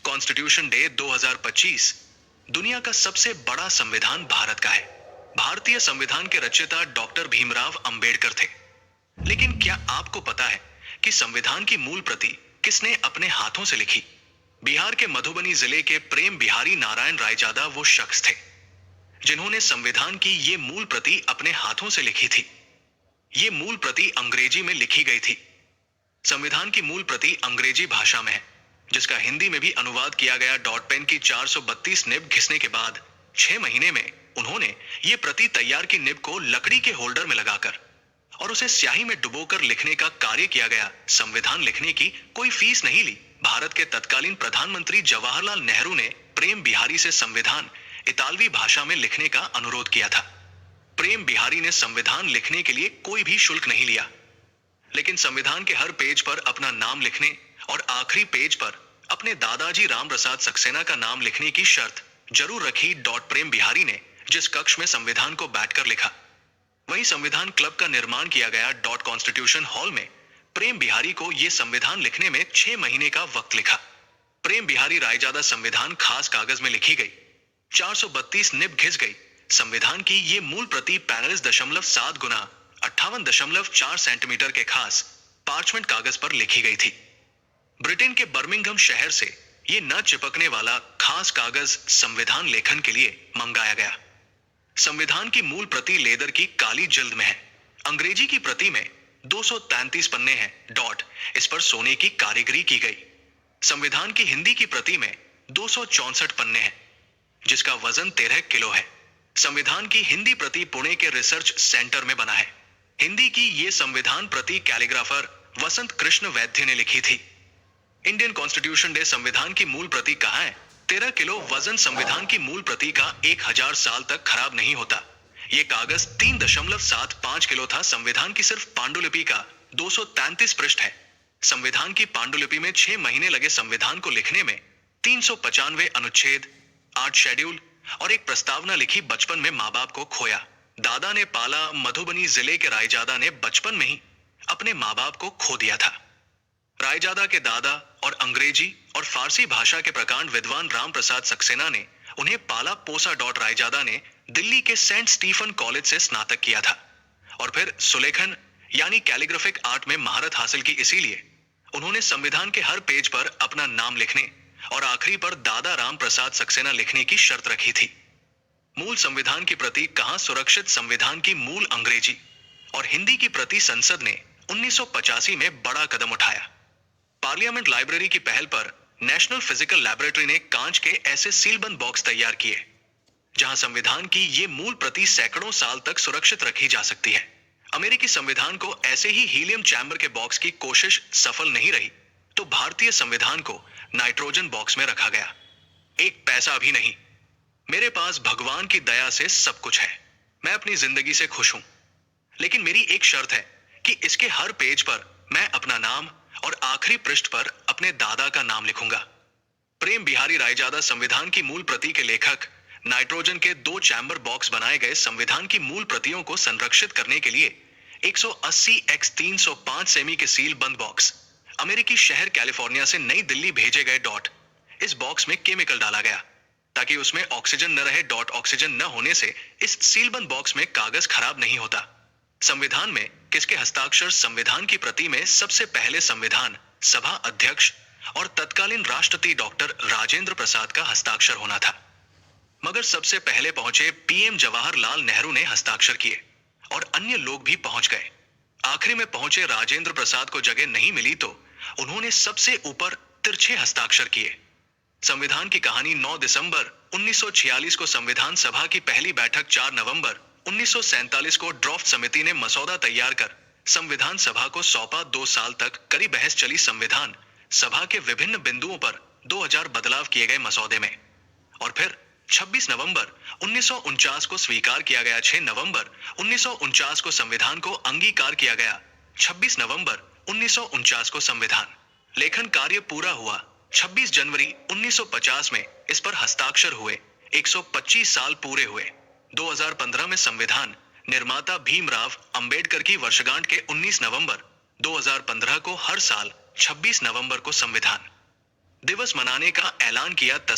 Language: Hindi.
कॉन्स्टिट्यूशन डे 2025 दुनिया का सबसे बड़ा संविधान भारत का है। भारतीय संविधान के रचयिता डॉक्टर भीमराव अंबेडकर थे। लेकिन क्या आपको पता है कि संविधान की मूल प्रति किसने अपने हाथों से लिखी? बिहार के मधुबनी जिले के प्रेम बिहारी नारायण रायजादा वो शख्स थे जिन्होंने संविधान की ये मूल प्रति अपने हाथों से लिखी थी। ये मूल प्रति अंग्रेजी में लिखी गई थी। संविधान की मूल प्रति अंग्रेजी भाषा में है, जिसका हिंदी में भी अनुवाद किया गया। डॉट पेन की 432 निब घिसने के बाद 6 महीने में उन्होंने ये प्रति तैयार की निब को लकड़ी के होल्डर में लगाकर और उसे स्याही में डुबोकर लिखने का कार्य किया गया। संविधान लिखने की कोई फीस नहीं ली। भारत के तत्कालीन प्रधानमंत्री जवाहरलाल नेहरू ने प्रेम बिहारी से संविधान इतालवी भाषा में लिखने का अनुरोध किया था। प्रेम बिहारी ने संविधान लिखने के लिए कोई भी शुल्क नहीं लिया, लेकिन संविधान के हर पेज पर अपना नाम लिखने और आखिरी पेज पर अपने दादाजी राम प्रसाद सक्सेना का नाम लिखने की शर्त जरूर रखी। डॉट प्रेम बिहारी ने जिस कक्ष में संविधान को बैठकर लिखा, वहीं संविधान क्लब का निर्माण किया गया। डॉट कॉन्स्टिट्यूशन हॉल में प्रेम बिहारी को यह संविधान लिखने में 6 महीने का वक्त लिखा। प्रेम बिहारी रायजादा संविधान खास कागज में लिखी गई। 432 निब घिस गई। संविधान की ये मूल प्रति 45.7 गुना 58.4 सेंटीमीटर के खास पार्चमेंट कागज पर लिखी गई थी। ब्रिटेन के बर्मिंघम शहर से ये न चिपकने वाला खास कागज संविधान लेखन के लिए मंगाया गया। संविधान की मूल प्रति लेदर की काली जिल्द में है। अंग्रेजी की प्रति में 233 पन्ने हैं। डॉट इस पर सोने की कारीगरी की गई। संविधान की हिंदी की प्रति में 264 पन्ने हैं, जिसका वजन 13 किलो है। संविधान की हिंदी प्रति पुणे के रिसर्च सेंटर में बना है। हिंदी की ये संविधान प्रति कैलीग्राफर वसंत कृष्ण वैद्य ने लिखी थी। इंडियन कॉन्स्टिट्यूशन डे संविधान की मूल प्रति कहाँ है? 13 किलो वजन संविधान की मूल प्रति का 1000 साल तक खराब नहीं होता। ये कागज 3.75 किलो था। संविधान की सिर्फ पांडुलिपि का 233 पृष्ठ है। संविधान की पांडुलिपि में 6 महीने लगे। संविधान को लिखने में 395 अनुच्छेद, 8 शेड्यूल और एक प्रस्तावना लिखी। बचपन में माँ बाप को खोया, दादा ने पाला। मधुबनी जिले के रायजादा ने बचपन में ही अपने माँ बाप को खो दिया था। रायजादा के दादा और अंग्रेजी और फारसी भाषा के प्रकांड विद्वान राम प्रसाद सक्सेना ने उन्हें पाला पोसा। डॉट रायजादा ने दिल्ली के सेंट स्टीफन कॉलेज से स्नातक किया था और फिर सुलेखन यानी कैलीग्राफिक आर्ट में महारत हासिल की। इसीलिए उन्होंने संविधान के हर पेज पर अपना नाम लिखने और आखिरी पर दादा राम प्रसाद सक्सेना लिखने की शर्त रखी थी। मूल संविधान की प्रति कहां सुरक्षित? संविधान की मूल अंग्रेजी और हिंदी की प्रति संसद ने 1985 में बड़ा कदम उठाया। पार्लियामेंट लाइब्रेरी की पहल पर नेशनल फिजिकल लैबोरेटरी ने कांच के ऐसे सीलबंद बॉक्स तैयार किए जहां संविधान की ये मूल प्रति सैकड़ों साल तक सुरक्षित रखी जा सकती है। अमेरिकी संविधान को ऐसे ही हीलियम चैम्बर के बॉक्स की कोशिश सफल नहीं रही तो भारतीय संविधान को नाइट्रोजन बॉक्स में रखा गया। एक पैसा भी नहीं। मेरे पास भगवान की दया से सब कुछ है। मैं अपनी जिंदगी से खुश हूं, लेकिन मेरी एक शर्त है कि इसके हर पेज पर मैं अपना नाम और आखिरी पृष्ठ पर अपने दादा का नाम लिखूंगा। प्रेम बिहारी रायजादा संविधान की मूल प्रति के लेखक। नाइट्रोजन के 2 चैम्बर बॉक्स बनाए गए। संविधान की मूल प्रतियों को संरक्षित करने के लिए 180 x 305 सेमी के सील बंद बॉक्स अमेरिकी शहर कैलिफोर्निया से नई दिल्ली भेजे गए। डॉट इस बॉक्स में केमिकल डाला गया ताकि उसमें ऑक्सीजन न रहे। डॉट ऑक्सीजन न होने से इस सीलबंद बॉक्स में कागज खराब नहीं होता। संविधान में किसके हस्ताक्षर? संविधान की प्रति में सबसे पहले संविधान सभा अध्यक्ष और तत्कालीन राष्ट्रपति डॉक्टर राजेंद्र प्रसाद का हस्ताक्षर होना था, मगर सबसे पहले पहुंचे पीएम जवाहरलाल नेहरू ने हस्ताक्षर किए और अन्य लोग भी पहुंच गए। आखिरी में पहुंचे राजेंद्र प्रसाद को जगह नहीं मिली तो उन्होंने सबसे ऊपर तिरछे हस्ताक्षर किए। संविधान की कहानी 9 दिसंबर 1946 को संविधान सभा की पहली बैठक 4 नवंबर 1947 को ड्राफ्ट समिति ने मसौदा तैयार कर संविधान सभा को सौंपा। 2 साल तक कड़ी बहस चली। संविधान सभा के विभिन्न बिंदुओं पर 2000 बदलाव किए गए मसौदे में और फिर 26 नवंबर 1949 को स्वीकार किया गया। 6 नवंबर 1949 को संविधान को अंगीकार किया गया। 26 नवंबर 1949 को संविधान लेखन कार्य पूरा हुआ। 26 जनवरी 1950 में इस पर हस्ताक्षर हुए। 125 साल पूरे हुए। 2015 में संविधान निर्माता भीमराव अंबेडकर की वर्षगांठ के 19 नवंबर 2015 को हर साल 26 नवंबर को संविधान दिवस मनाने का ऐलान किया